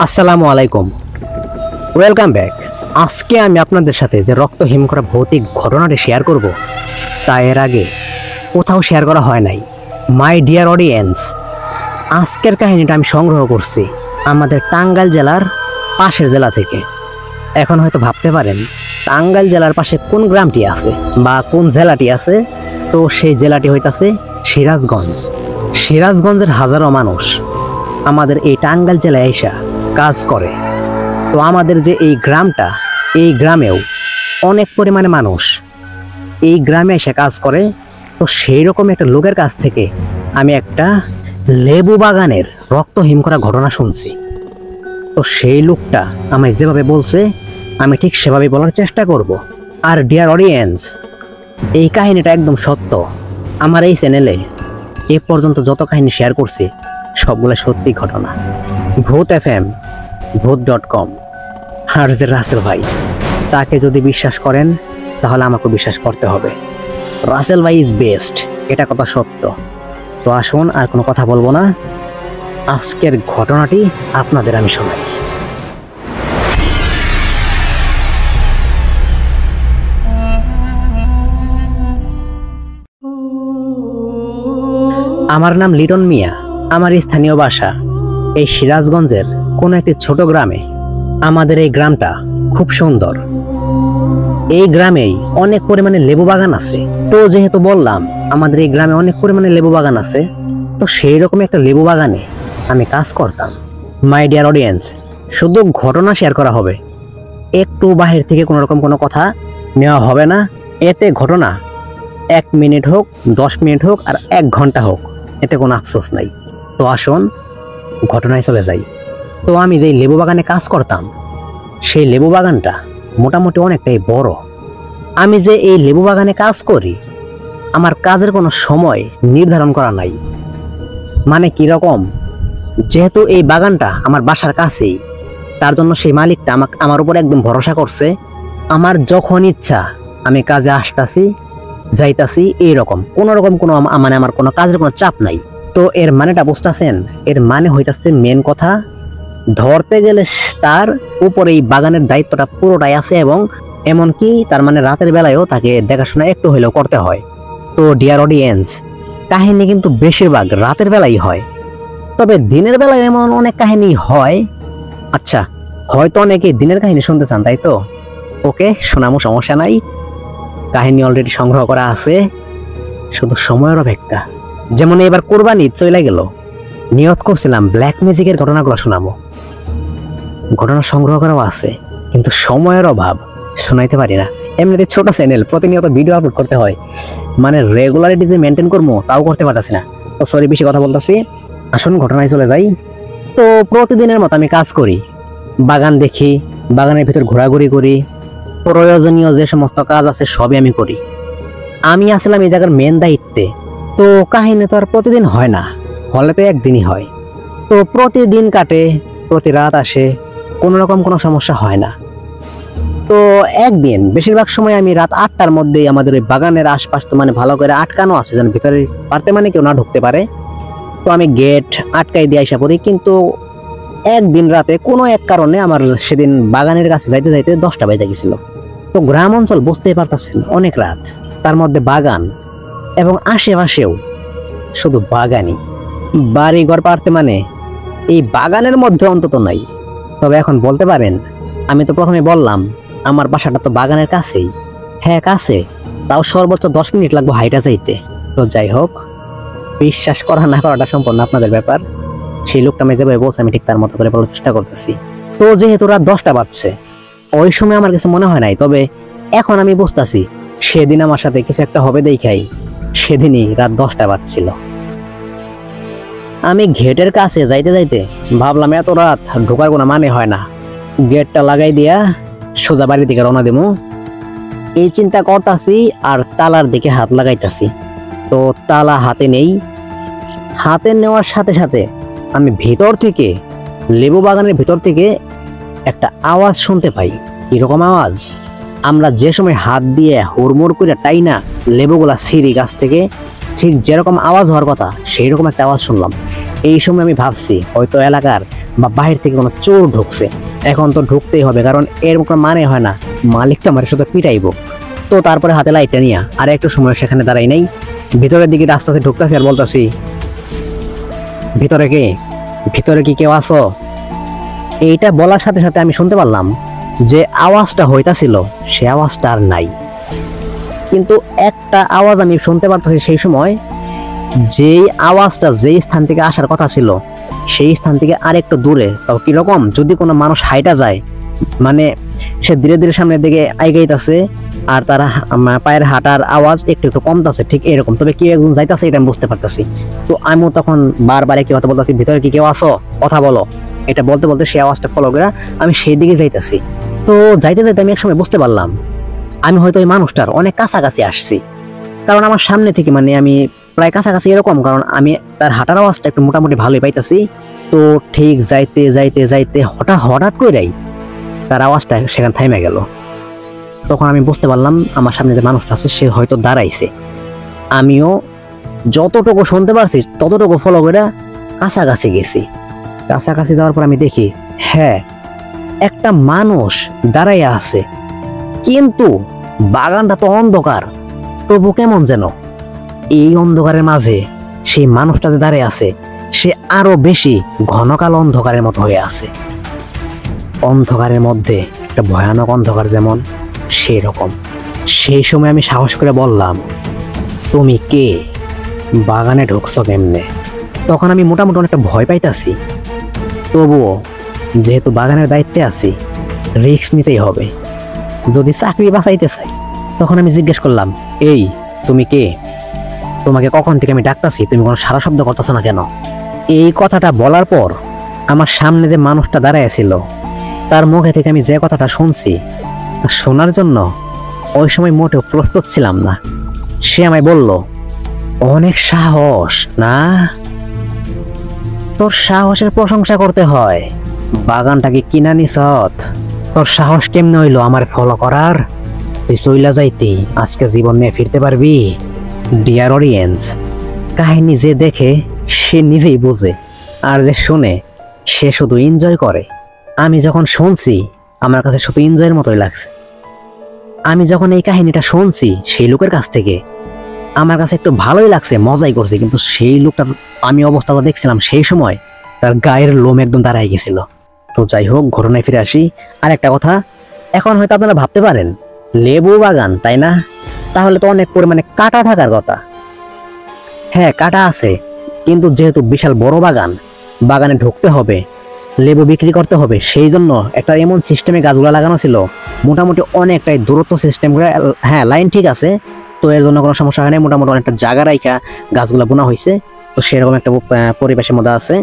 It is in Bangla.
আসসালামু আলাইকুম, ওয়েলকাম ব্যাক। আজকে আমি আপনাদের সাথে যে রক্ত হিম করা ভৌতিক ঘটনাটি শেয়ার করব, তা এর আগে কোথাও শেয়ার করা হয় নাই। মাই ডিয়ার অডিয়েন্স, আজকের কাহিনীটা আমি সংগ্রহ করছি আমাদের টাঙ্গাইল জেলার পাশের জেলা থেকে। এখন হয়তো ভাবতে পারেন টাঙ্গাইল জেলার পাশে কোন গ্রামটি আছে বা কোন জেলাটি আছে। তো সেই জেলাটি হইতাছে সিরাজগঞ্জ। সিরাজগঞ্জের হাজারো মানুষ আমাদের এই টাঙ্গাইল জেলায় এসে কাজ করে। তো আমাদের যে এই গ্রামটা, এই গ্রামেও অনেক পরিমাণে মানুষ এই গ্রামে এসে কাজ করে। তো সেই রকম একটা লোকের কাছ থেকে আমি একটা লেবু বাগানের রক্ত হিম করা ঘটনা শুনছি। তো সেই লোকটা আমায় যেভাবে বলছে আমি ঠিক সেভাবে বলার চেষ্টা করব। আর ডিয়ার অডিয়েন্স, এই কাহিনীটা একদম সত্য। আমার এই চ্যানেলে এ পর্যন্ত যত কাহিনী শেয়ার করছি সবগুলো সত্যি ঘটনা। ভূত FM, ভূত.com। আর যে রাসেল ভাই, তাকে যদি বিশ্বাস করেন তাহলে আমাকে বিশ্বাস করতে হবে। রাসেল ভাই ইজ বেস্ট, এটা কথা সত্য। তো আসুন আর কোনো কথা বলবো না, আজকের ঘটনাটি আপনাদের আমি শোনাই। আমার নাম লিটন মিয়া। আমার স্থানীয় বাসা এই সিরাজগঞ্জের কোন একটি ছোট গ্রামে। আমাদের এই গ্রামটা খুব সুন্দর। এই গ্রামেই অনেক পরিমাণে লেবু বাগান আছে। তো যেহেতু বললাম আমাদের এই গ্রামে অনেক পরিমাণে লেবু বাগান আছে, তো সেই রকম একটা লেবু বাগানে আমি কাজ করতাম। মাই ডিয়ার অডিয়েন্স, শুধু ঘটনা শেয়ার করা হবে, একটু বাহির থেকে কোনো রকম কোনো কথা নেওয়া হবে না। এতে ঘটনা 1 মিনিট হোক, 10 মিনিট হোক, আর 1 ঘন্টা হোক, এতে কোনো আফসোস নাই। তো আসুন ঘটনায় চলে যাই। তো আমি যেই লেবু বাগানে কাজ করতাম, সেই লেবু বাগানটা মোটামুটি অনেকটাই বড়। আমি যে এই লেবু বাগানে কাজ করি, আমার কাজের কোনো সময় নির্ধারণ করা নাই। মানে কিরকম, যেহেতু এই বাগানটা আমার বাসার কাছেই, তার জন্য সেই মালিকটা আমার উপর একদম ভরসা করছে। আমার যখন ইচ্ছা আমি কাজে আসতাছি, যাইতাছি, এইরকম কোনো রকম কোনো মানে আমার কোনো কাজের কোনো চাপ নাই। তো এর মানেটা বুঝতেছেন? এর মানে হইতাছে, মেন কথা ধরতে গেলে তার উপরে এই বাগানের দায়িত্বটা পুরোটাই আছে, এবং এমনকি তার মানে রাতের বেলায়ও তাকে দেখাশোনা একটু হলেও করতে হয়। তো ডিয়ার অডিয়েন্স, কাহিনী কিন্তু বেশিরভাগ রাতের বেলাই হয়, তবে দিনের বেলায় এমন অনেক কাহিনী হয়। আচ্ছা, হয়তো অনেকে দিনের কাহিনী শুনতে চান, তাই তো? ওকে, শোনামো, সমস্যা নাই। কাহিনী অলরেডি সংগ্রহ করা আছে, শুধু সময়ের অপেক্ষা। যেমন এবার কোরবানি চলে গেল, নিয়ত করছিলাম ব্ল্যাক ম্যাজিকের ঘটনাগুলো শোনাবো, ঘটনা সংগ্রহ করাও আছে, কিন্তু সময়ের অভাব, শোনাইতে পারি না। এমনিতে ছোট চ্যানেল, প্রতিনিয়ত ভিডিও আপলোড করতে হয়, মানে রেগুলারিটি যে মেনটেন করবো তাও করতে পারতেছি না। তো সরি, বেশি কথা বলতেছি, আসুন ঘটনায় চলে যাই। তো প্রতিদিনের মতো আমি কাজ করি, বাগান দেখি, বাগানের ভিতর ঘোরাঘুরি করি, প্রয়োজনীয় যে সমস্ত কাজ আছে সবই আমি করি। আমি আসলাম এই জায়গার মেন দায়িত্বে। তো কাহিনী তো আর প্রতিদিন হয় না, হলে তো একদিনই হয়। তো প্রতিদিন কাটে, প্রতি রাত আসে, কোনো রকম কোনো সমস্যা হয় না। তো একদিন, বেশিরভাগ সময় আমি রাত 8টার মধ্যেই, আমাদের ওই বাগানের আশপাশ তো মানে ভালো করে আটকানো আছে যেন ভিতরে পারতে মানে কেউ না ঢুকতে পারে। তো আমি গেট আটকাই দিয়ে আসা পড়ি। কিন্তু একদিন রাতে কোনো এক কারণে আমার সেদিন বাগানের কাছে যাইতে যাইতে 10টা বেজে গেছিল। তো গ্রাম অঞ্চল, বুঝতেই পারতেছেন, অনেক রাত, তার মধ্যে বাগান, এবং আশেপাশেও শুধু বাগানই। বাড়ি ঘর পারতে মানে এই বাগানের মধ্যে অন্তত নাই। তবে এখন বলতে পারেন, আমি তো প্রথমে বললাম আমার বাসাটা তো বাগানের কাছেই। হ্যাঁ, কাছে, তাও সর্বোচ্চ 10 মিনিট লাগবে হাইটা যাইতে। তো যাই হোক, বিশ্বাস করা না করাটা সম্পূর্ণ আপনাদের ব্যাপার। সেই লোকটা আমি যেভাবে বলছি আমি ঠিক তার মতো করে বলার চেষ্টা করতেছি। তো যেহেতু রাত 10টা বাজছে, ওই সময় আমার কিছু মনে হয় নাই, তবে এখন আমি বুঝতেছি সেদিন আমার সাথে কিছু একটা হবে দেখাই সেদিনই রাত 10টা বাজছিল। আমি গেটের কাছে যাইতে যাইতে ভাবলাম এত রাত ঢোকার কোনো মানে হয় না, গেটটা লাগাই দিয়া সোজা বাড়ি দিকে রওনা দেবো, এই চিন্তা করতাছি। আর তালার দিকে হাত লাগাইতাছি, তো তালা হাতে নেই। হাতে নেওয়ার সাথে সাথে আমি ভিতর থেকে, লেবু বাগানের ভিতর থেকে একটা আওয়াজ শুনতে পাই। এরকম আওয়াজ, আমরা যে সময় হাত দিয়ে হুড়মুড় করে টাইনা লেবুগুলা ছিঁড়ি গাছ থেকে, ঠিক যেরকম আওয়াজ হওয়ার কথা সেই রকম একটা আওয়াজ শুনলাম। এই সময় আমি ভাবছি হয়তো এলাকার বা বাহির থেকে কোনো চোর ঢুকছে। এখন তো ঢুকতেই হবে, কারণ এর কোনো মানে হয় না, মালিক তো আমার সাথে পিটাইবো। তো তারপরে হাতে লাইটটা নিয়ে আর একটু সময় সেখানে দাঁড়াই নাই, ভিতরের দিকে রাস্তাতে ঢুকতেছি আর বলতেছি, ভিতরে কে? ভিতরে কি কেউ আসো? এইটা বলার সাথে সাথে আমি শুনতে পারলাম যে আওয়াজটা হইতাছিল সে আওয়াজটা আর নাই। কিন্তু একটা আওয়াজ আমি শুনতে পারতেছি সেই সময়, যেই আওয়াজটা যেই স্থান থেকে আসার কথা ছিল সেই স্থান থেকে আরেকটু দূরে। তাও কিরকম, যদি কোনো মানুষ হাইটা যায়, মানে সে ধীরে ধীরে সামনের দিকে এগিয়েছে আর তার পায়ের হাঁটার আওয়াজ একটু একটু কমতেছে, ঠিক এরকম। তবে কেউ একজন যাইতেছে এটা আমি বুঝতে পারতেছি। তো আমিও তখন বারবার একই কথা বলতেছি, ভিতরে কি কেউ আসো, কথা বলো। এটা বলতে বলতে সেই আওয়াজটা ফলো করে আমি সেই দিকে যাইতেছি। তো যাইতে যাইতে আমি একসময় বুঝতে পারলাম আমি হয়তো ওই মানুষটার অনেক কাছাকাছি আসছি, কারণ আমার সামনে থেকে মানে আমি প্রায় কাছাকাছি এরকম, কারণ আমি তার হাঁটার আওয়াজটা একটু মোটামুটি ভালোই পাইতেছি। তো ঠিক যাইতে যাইতে যাইতে হঠাৎ করেই তার আওয়াজটা সেখানে থেমে গেল। তখন আমি বুঝতে পারলাম আমার সামনে যে মানুষটা আছে সে হয়তো দাঁড়াইছে। আমিও যতটুকু শুনতে পারছি ততটুকু ফলো করে কাছাকাছি গেছি। কাছাকাছি যাওয়ার পর আমি দেখি, হ্যাঁ, একটা মানুষ দাঁড়াইয়া আছে, কিন্তু বাগানটা তো অন্ধকার। তবু কেমন যেন এই অন্ধকারের মাঝে সেই মানুষটা যে দাঁড়িয়ে আছে সে আরো বেশি ঘন কালো অন্ধকারের মতো হয়ে আছে। অন্ধকারের মধ্যে একটা ভয়ানক অন্ধকার যেমন, সেই রকম। সেই সময় আমি সাহস করে বললাম, তুমি কে? বাগানে ঢুকছো কেমনে? তখন আমি মোটামুটি অনেকটা ভয় পাইতাছি, তবুও যেহেতু বাগানের দায়িত্বে আছি রিস্ক নিতেই হবে, যদি চাকরি বাঁচাইতে চাই। তখন আমি জিজ্ঞেস করলাম, এই তুমি কে? তোমাকে কখন থেকে আমি ডাকতাছি, তুমি কোনো সারা শব্দ করতেছো না কেন? এই কথাটা বলার পর আমার সামনে যে মানুষটা দাঁড়ায় ছিল তার মুখে থেকে আমি যে কথাটা শুনছি তা শোনার জন্য ওই সময় মোটেও প্রস্তুত ছিলাম না। সে আমায় বলল, অনেক সাহস না? তোর সাহসের প্রশংসা করতে হয়, বাগানটাকে কিনা নিছত। তোর সাহস কেমনে হইলো আমার ফলো করার? তুই চইলা যাইতি আজকে জীবন নিয়ে ফিরতে পারবি? ডিয়ার অডিয়েন্স, কাহিনী যে দেখে সে নিজেই বোঝে, আর যে শুনে সে শুধু এনজয় করে। আমি যখন শুনছি আমার কাছে শুধু এনজয়ের মতোই লাগছে। আমি যখন এই কাহিনীটা শুনছি সেই লোকের কাছ থেকে আমার কাছে একটু ভালোই লাগছে, মজাই করছি। কিন্তু সেই লোকটার আমি অবস্থাটা দেখছিলাম সেই সময় তার গায়ের লোম একদম দাঁড়ায় গেছিল। তো যাই হোক, ঘটনায় ফিরে আসি। আর একটা কথা, এখন হয়তো আপনারা ভাবতে পারেন লেবু বাগান, তাই না? তাহলে তো অনেক পরিমাণে কাটা থাকার কথা। হ্যাঁ, কাটা আছে, কিন্তু যেহেতু বিশাল বড় বাগান, বাগানে ঢুকতে হবে, লেবু বিক্রি করতে হবে, সেই জন্য একটা এমন সিস্টেমে গাছগুলো লাগানো ছিল, মোটামুটি অনেকটাই দূরত্ব সিস্টেম করে। হ্যাঁ, লাইন ঠিক আছে, তো এর জন্য কোনো সমস্যা হয় না। মোটামুটি অনেকটা জায়গা রাইখা গাছগুলো বোনা হয়েছে, তো সেরকম একটা পরিবেশের মধ্যে আছে।